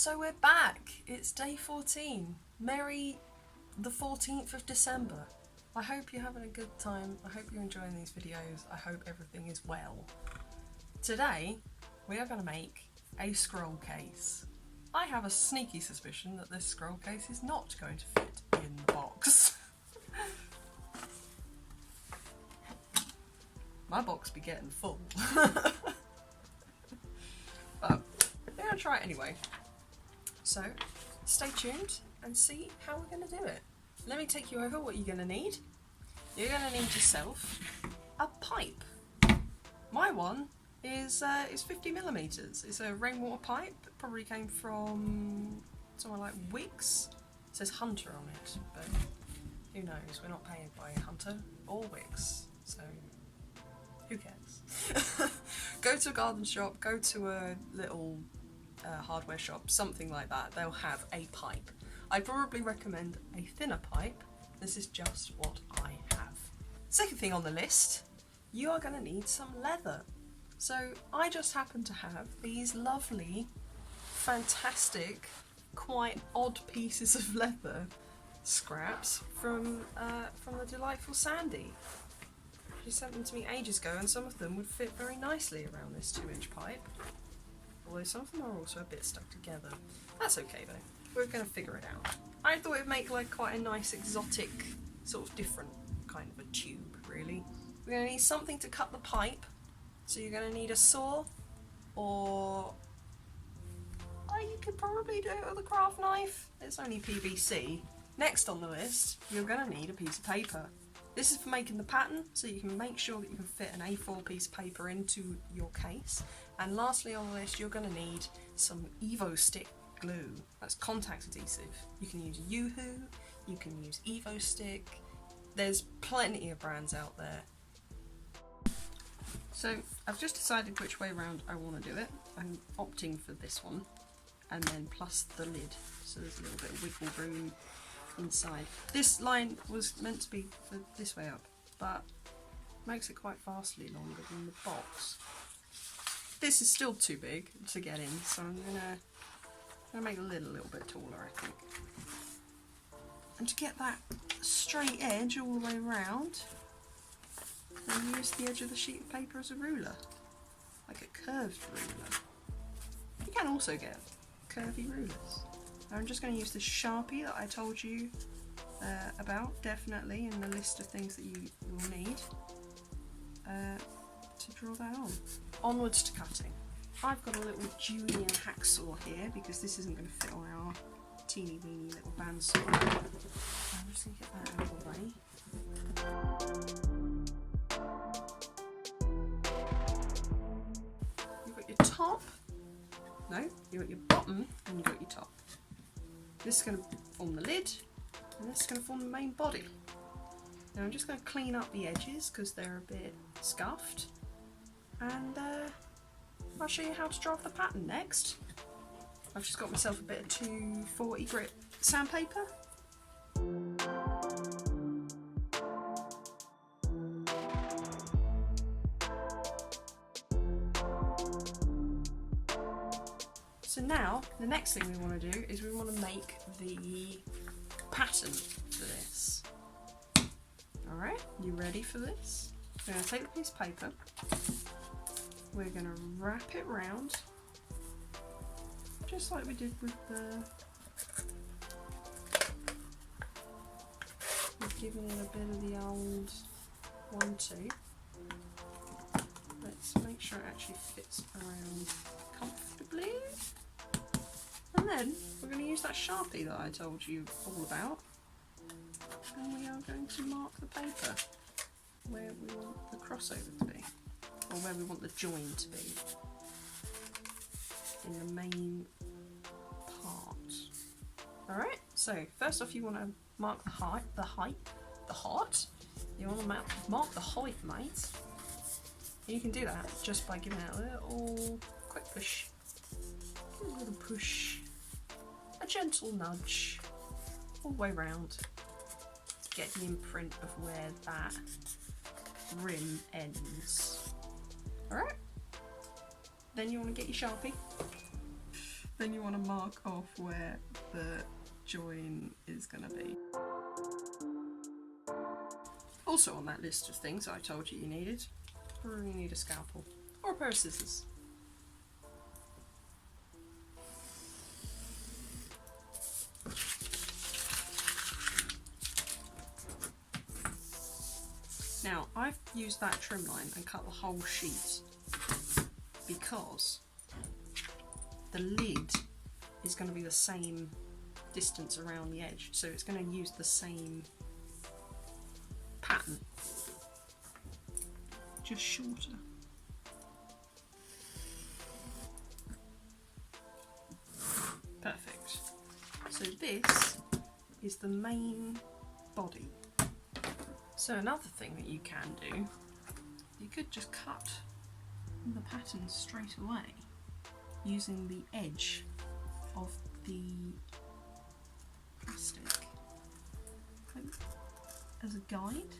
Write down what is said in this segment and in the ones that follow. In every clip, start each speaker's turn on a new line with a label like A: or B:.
A: So we're back. It's day 14. Merry the 14th of December. I hope you're having a good time. I hope you're enjoying these videos. I hope everything is well. Today, we are going to make a scroll case. I have a sneaky suspicion that this scroll case is not going to fit in the box. My box be getting full. But we're going to try it anyway. So, stay tuned and see how we're going to do it. Let me take you over what you're going to need. You're going to need yourself a pipe. My one is 50mm. It's a rainwater pipe. It probably came from somewhere like Wix. It says Hunter on it, but who knows? We're not paid by Hunter or Wix, so who cares? Go to a garden shop, go to a little hardware shop, something like that. They'll have a pipe. I probably recommend a thinner pipe. This is just what I have. Second thing on the list, you are going to need some leather. So I just happen to have these lovely, fantastic, quite odd pieces of leather scraps from the delightful Sandy. She sent them to me ages ago, and some of them would fit very nicely around this 2-inch pipe. Although some of them are also a bit stuck together. That's okay though. We're going to figure it out. I thought it would make like quite a nice exotic, sort of different kind of a tube really. We're going to need something to cut the pipe. So you're going to need a saw, or you could probably do it with a craft knife. It's only PVC. Next on the list, you're going to need a piece of paper. This is for making the pattern, so you can make sure that you can fit an A4 piece of paper into your case. And lastly on the list, you're going to need some Evo Stick glue. That's contact adhesive. You can use Yoo-Hoo, you can use Evo Stick. There's plenty of brands out there. So I've just decided which way around I want to do it. I'm opting for this one, and then plus the lid, so there's a little bit of wiggle room inside. This line was meant to be for this way up, but makes it quite vastly longer than the box. This is still too big to get in, so I'm gonna make the lid a little bit taller, I think. And to get that straight edge all the way around, I use the edge of the sheet of paper as a ruler, like a curved ruler. You can also get curvy rulers. I'm just going to use the Sharpie that I told you about, definitely in the list of things that you will need to draw that on. Onwards to cutting. I've got a little junior hacksaw here because this isn't going to fit on our teeny weeny little bandsaw. I'm just going to get that out of the way. You've got your top. No, you've got your bottom and you've got your top. This is going to form the lid, and this is going to form the main body. Now I'm just going to clean up the edges because they're a bit scuffed, and I'll show you how to draw the pattern next. I've just got myself a bit of 240 grit sandpaper. So now, the next thing we want to do is we want to make the pattern for this. Alright, you ready for this? We're going to take the piece of paper, we're going to wrap it round, just like we did with we've given it a bit of the old 1-2. Let's make sure it actually fits around comfortably. And then we're going to use that Sharpie that I told you all about, and we are going to mark the paper where we want the crossover to be, or where we want the join to be in the main part. Alright, so first off you want to mark the height. You want to mark the height, mate. And you can do that just by giving it a little quick push. A little push. A gentle nudge all the way around to get the imprint of where that rim ends. Alright? Then you want to get your Sharpie Then you want to mark off where the join is going to be. Also on that list of things I told you needed, you need a scalpel or a pair of scissors. Now, I've used that trim line and cut the whole sheet because the lid is going to be the same distance around the edge, so it's going to use the same pattern, just shorter. Perfect. So this is the main body. So another thing that you can do, you could just cut the pattern straight away using the edge of the plastic as a guide.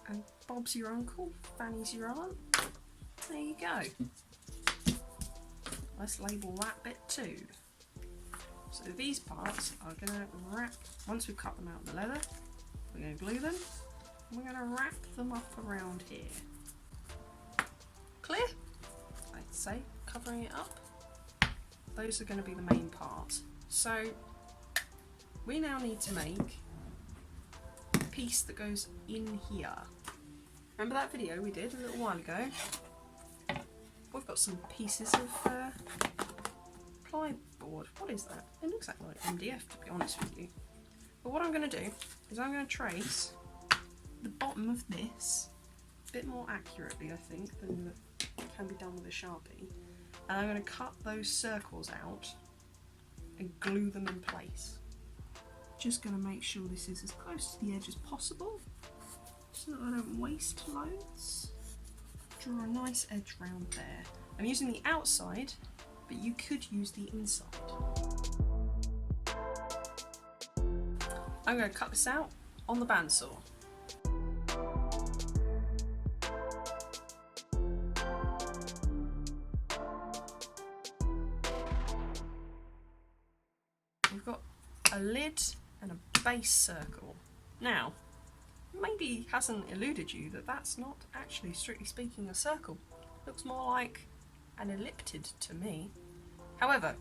A: And Bob's your uncle, Fanny's your aunt. There you go. Let's label that bit too. So these parts are going to wrap, once we've cut them out of the leather, we're going to glue them, and we're going to wrap them up around here. Clear? I'd say, covering it up. Those are going to be the main parts. So we now need to make a piece that goes in here. Remember that video we did a little while ago? We've got some pieces of plyboard. What is that? It looks like MDF, to be honest with you. But what I'm going to do is I'm going to trace the bottom of this a bit more accurately, I think, than can be done with a Sharpie. And I'm going to cut those circles out and glue them in place. Just going to make sure this is as close to the edge as possible so that I don't waste loads. Draw a nice edge round there. I'm using the outside, but you could use the inside. I'm going to cut this out on the bandsaw. We've got a lid and a base circle. Now, maybe hasn't eluded you that that's not actually, strictly speaking, a circle. Looks more like an elliptid to me. However,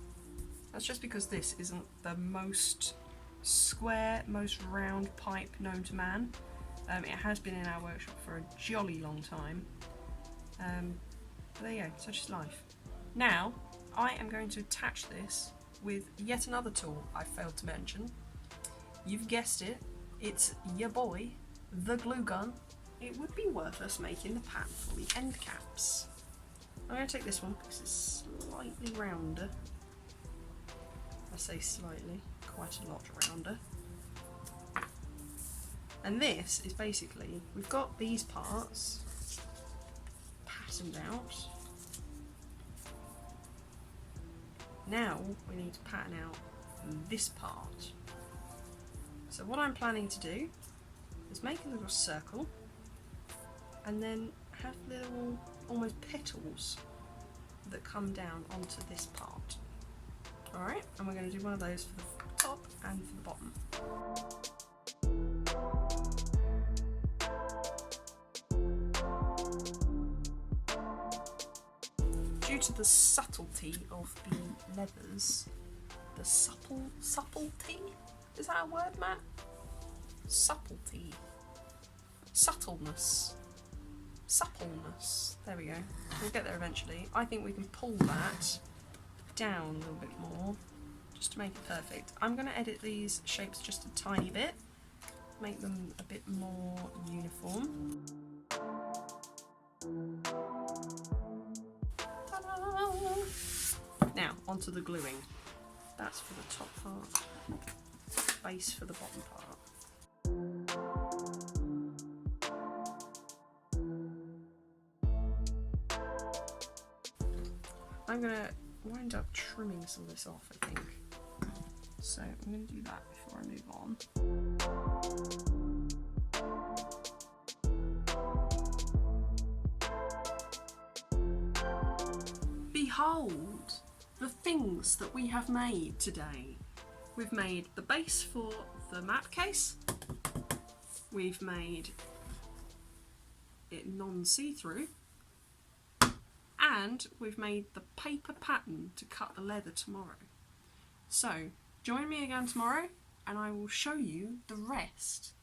A: that's just because this isn't the most square, most round pipe known to man. It has been in our workshop for a jolly long time. But there you go, such is life. Now, I am going to attach this with yet another tool I failed to mention. You've guessed it, it's your boy, the glue gun. It would be worth us making the pattern for the end caps. I'm going to take this one because it's slightly rounder. I say slightly, quite a lot rounder. And this is basically, we've got these parts patterned out. Now we need to pattern out this part. So what I'm planning to do is make a little circle and then have little almost petals that come down onto this part. Alright, and we're going to do one of those for the top and for the bottom. Due to the subtlety of the leathers, the subtlety? Is that a word, Matt? Subtlety. Subtleness. Suppleness. There we go. We'll get there eventually. I think we can pull that down a little bit more just to make it perfect. I'm going to edit these shapes just a tiny bit, make them a bit more uniform. Now, onto the gluing. That's for the top part, base for the bottom part. I'm going to wind up trimming some of this off, I think. So I'm going to do that before I move on. behold the things that we have made today. We've made the base for the map case. We've made it non-see-through. And we've made the paper pattern to cut the leather tomorrow. So, join me again tomorrow and I will show you the rest.